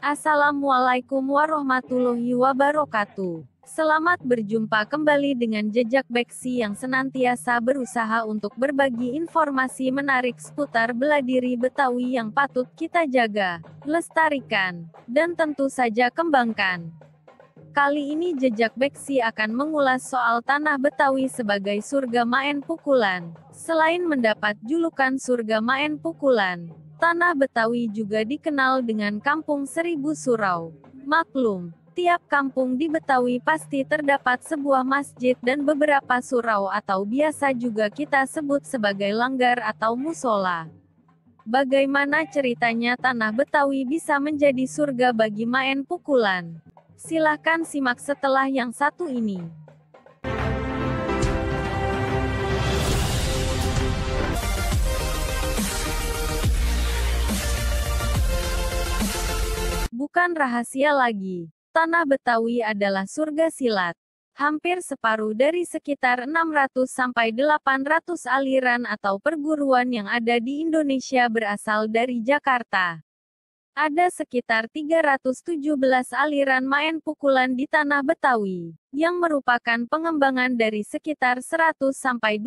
Assalamualaikum warahmatullahi wabarakatuh. Selamat berjumpa kembali dengan Jejak Beksi yang senantiasa berusaha untuk berbagi informasi menarik seputar bela diri Betawi yang patut kita jaga, lestarikan, dan tentu saja kembangkan. Kali ini Jejak Beksi akan mengulas soal tanah Betawi sebagai surga main pukulan. Selain mendapat julukan surga main pukulan, tanah Betawi juga dikenal dengan Kampung Seribu Surau. Maklum, tiap kampung di Betawi pasti terdapat sebuah masjid dan beberapa surau atau biasa juga kita sebut sebagai langgar atau musola. Bagaimana ceritanya tanah Betawi bisa menjadi surga bagi main pukulan? Silahkan simak setelah yang satu ini. Bukan rahasia lagi, tanah Betawi adalah surga silat. Hampir separuh dari sekitar 600-800 aliran atau perguruan yang ada di Indonesia berasal dari Jakarta. Ada sekitar 317 aliran main pukulan di tanah Betawi, yang merupakan pengembangan dari sekitar 100-200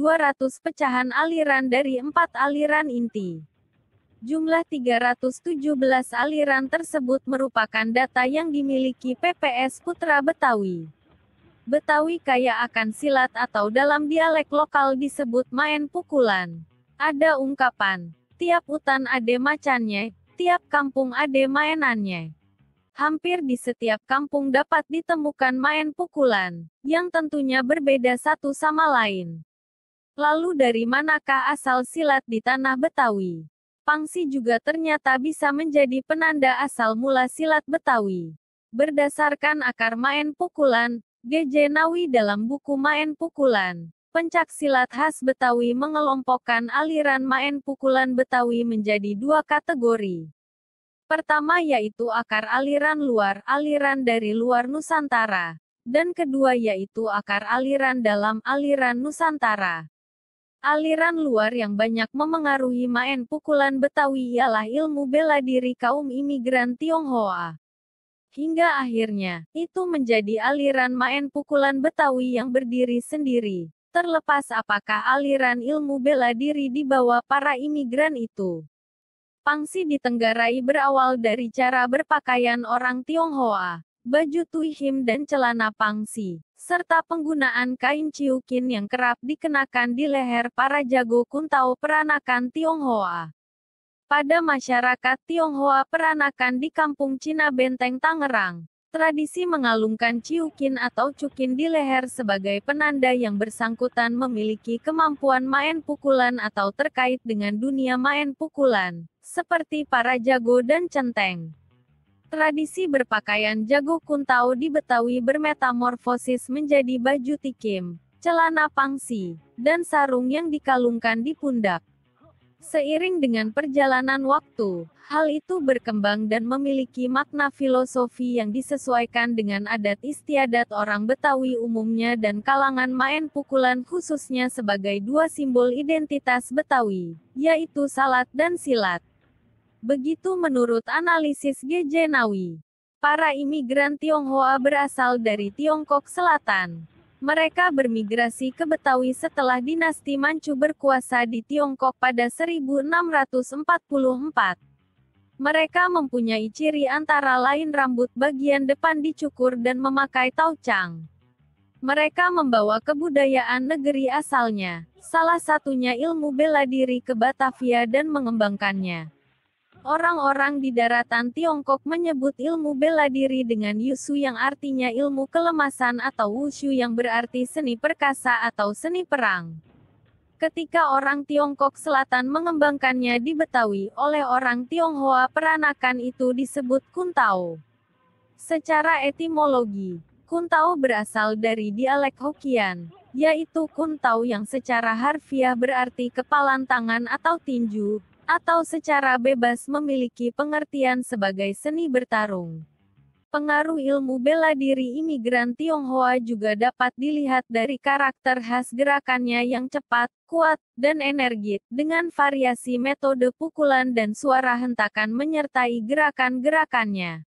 pecahan aliran dari 4 aliran inti. Jumlah 317 aliran tersebut merupakan data yang dimiliki PPS Putra Betawi. Betawi kaya akan silat atau dalam dialek lokal disebut main pukulan. Ada ungkapan, tiap utan ade macannya, tiap kampung ade mainannya. Hampir di setiap kampung dapat ditemukan main pukulan, yang tentunya berbeda satu sama lain. Lalu dari manakah asal silat di tanah Betawi? Pangsi juga ternyata bisa menjadi penanda asal mula silat Betawi. Berdasarkan akar main pukulan, G.J. Nawi dalam buku Main Pukulan, pencak silat khas Betawi mengelompokkan aliran main pukulan Betawi menjadi dua kategori. Pertama yaitu akar aliran luar, aliran dari luar Nusantara. Dan kedua yaitu akar aliran dalam, aliran Nusantara. Aliran luar yang banyak memengaruhi main pukulan Betawi ialah ilmu bela diri kaum imigran Tionghoa. Hingga akhirnya, itu menjadi aliran main pukulan Betawi yang berdiri sendiri. Terlepas apakah aliran ilmu bela diri dibawa para imigran itu. Pangsi di Tenggarai berawal dari cara berpakaian orang Tionghoa, baju tuihim dan celana pangsi, serta penggunaan kain ciukin yang kerap dikenakan di leher para jago kuntao peranakan Tionghoa. Pada masyarakat Tionghoa peranakan di Kampung Cina Benteng Tangerang, tradisi mengalungkan ciukin atau cukin di leher sebagai penanda yang bersangkutan memiliki kemampuan main pukulan atau terkait dengan dunia main pukulan, seperti para jago dan centeng. Tradisi berpakaian jago kuntao di Betawi bermetamorfosis menjadi baju tikim, celana pangsi, dan sarung yang dikalungkan di pundak. Seiring dengan perjalanan waktu, hal itu berkembang dan memiliki makna filosofi yang disesuaikan dengan adat istiadat orang Betawi umumnya dan kalangan main pukulan khususnya sebagai dua simbol identitas Betawi, yaitu salat dan silat. Begitu menurut analisis G.J. Nawi. Para imigran Tionghoa berasal dari Tiongkok Selatan. Mereka bermigrasi ke Betawi setelah dinasti Manchu berkuasa di Tiongkok pada 1644. Mereka mempunyai ciri antara lain rambut bagian depan dicukur dan memakai taucang. Mereka membawa kebudayaan negeri asalnya, salah satunya ilmu bela diri ke Batavia dan mengembangkannya. Orang-orang di daratan Tiongkok menyebut ilmu bela diri dengan Yushu yang artinya ilmu kelemasan atau Wushu yang berarti seni perkasa atau seni perang. Ketika orang Tiongkok Selatan mengembangkannya di Betawi oleh orang Tionghoa peranakan itu disebut kuntao. Secara etimologi, kuntao berasal dari dialek Hokkien, yaitu kuntao yang secara harfiah berarti kepalan tangan atau tinju, atau secara bebas memiliki pengertian sebagai seni bertarung. Pengaruh ilmu bela diri imigran Tionghoa juga dapat dilihat dari karakter khas gerakannya yang cepat, kuat, dan energik, dengan variasi metode pukulan dan suara hentakan menyertai gerakan-gerakannya.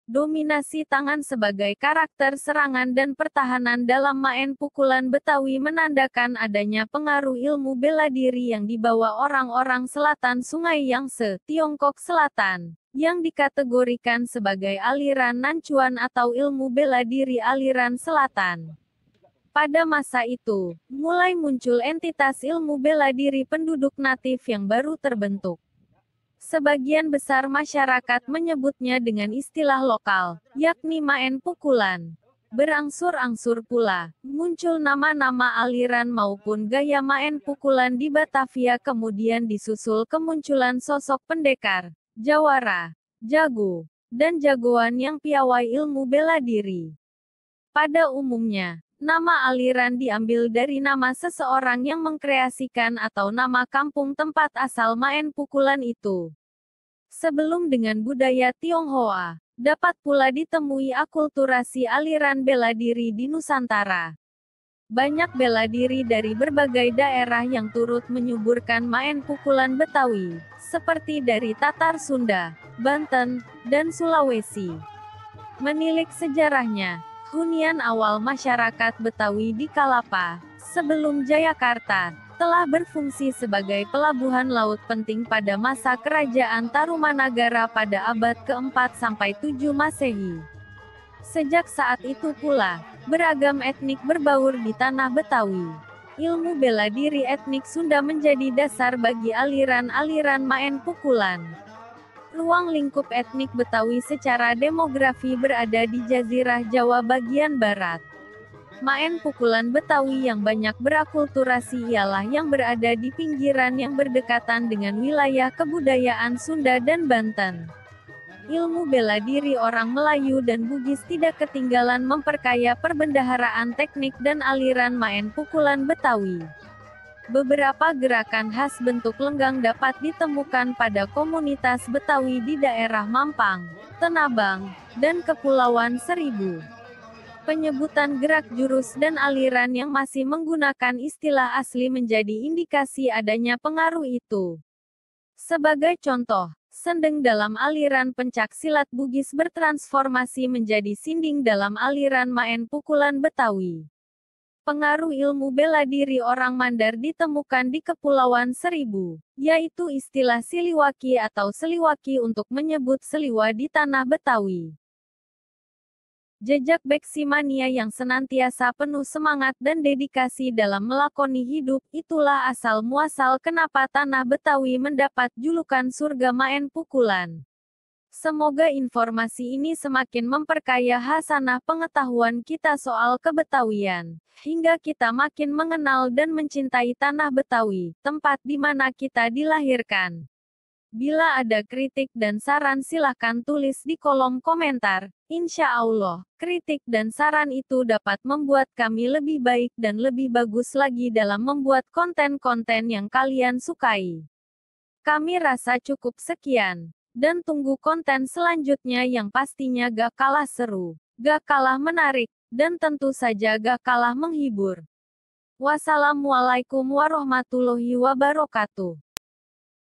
Dominasi tangan sebagai karakter serangan dan pertahanan dalam main pukulan Betawi menandakan adanya pengaruh ilmu bela diri yang dibawa orang-orang selatan Sungai Yangtze, Tiongkok Selatan, yang dikategorikan sebagai aliran Nanchuan atau ilmu bela diri aliran selatan. Pada masa itu, mulai muncul entitas ilmu bela diri penduduk natif yang baru terbentuk. Sebagian besar masyarakat menyebutnya dengan istilah lokal, yakni main pukulan. Berangsur-angsur pula, muncul nama-nama aliran maupun gaya main pukulan di Batavia kemudian disusul kemunculan sosok pendekar, jawara, jago, dan jagoan yang piawai ilmu bela diri. Pada umumnya, nama aliran diambil dari nama seseorang yang mengkreasikan atau nama kampung tempat asal main pukulan itu. Sebelum dengan budaya Tionghoa, dapat pula ditemui akulturasi aliran bela diri di Nusantara. Banyak bela diri dari berbagai daerah yang turut menyuburkan main pukulan Betawi, seperti dari Tatar Sunda, Banten, dan Sulawesi. Menilik sejarahnya, hunian awal masyarakat Betawi di Kalapa, sebelum Jayakarta, telah berfungsi sebagai pelabuhan laut penting pada masa kerajaan Tarumanagara pada abad ke-4–7 Masehi. Sejak saat itu pula, beragam etnik berbaur di tanah Betawi. Ilmu bela diri etnik Sunda menjadi dasar bagi aliran-aliran main pukulan. Ruang lingkup etnik Betawi secara demografi berada di Jazirah Jawa bagian barat. Main pukulan Betawi yang banyak berakulturasi ialah yang berada di pinggiran yang berdekatan dengan wilayah kebudayaan Sunda dan Banten. Ilmu bela diri orang Melayu dan Bugis tidak ketinggalan memperkaya perbendaharaan teknik dan aliran main pukulan Betawi. Beberapa gerakan khas bentuk lenggang dapat ditemukan pada komunitas Betawi di daerah Mampang, Tenabang, dan Kepulauan Seribu. Penyebutan gerak jurus dan aliran yang masih menggunakan istilah asli menjadi indikasi adanya pengaruh itu. Sebagai contoh, sendeng dalam aliran pencak silat Bugis bertransformasi menjadi sinding dalam aliran main pukulan Betawi. Pengaruh ilmu bela diri orang Mandar ditemukan di Kepulauan Seribu, yaitu istilah siliwaki atau seliwaki untuk menyebut seliwa di tanah Betawi. Jejak Beksimania yang senantiasa penuh semangat dan dedikasi dalam melakoni hidup, itulah asal-muasal kenapa tanah Betawi mendapat julukan surga main pukulan. Semoga informasi ini semakin memperkaya hasanah pengetahuan kita soal kebetawian, hingga kita makin mengenal dan mencintai tanah Betawi, tempat di mana kita dilahirkan. Bila ada kritik dan saran silahkan tulis di kolom komentar. Insya Allah, kritik dan saran itu dapat membuat kami lebih baik dan lebih bagus lagi dalam membuat konten-konten yang kalian sukai. Kami rasa cukup sekian. Dan tunggu konten selanjutnya yang pastinya gak kalah seru, gak kalah menarik, dan tentu saja gak kalah menghibur. Wassalamualaikum warahmatullahi wabarakatuh.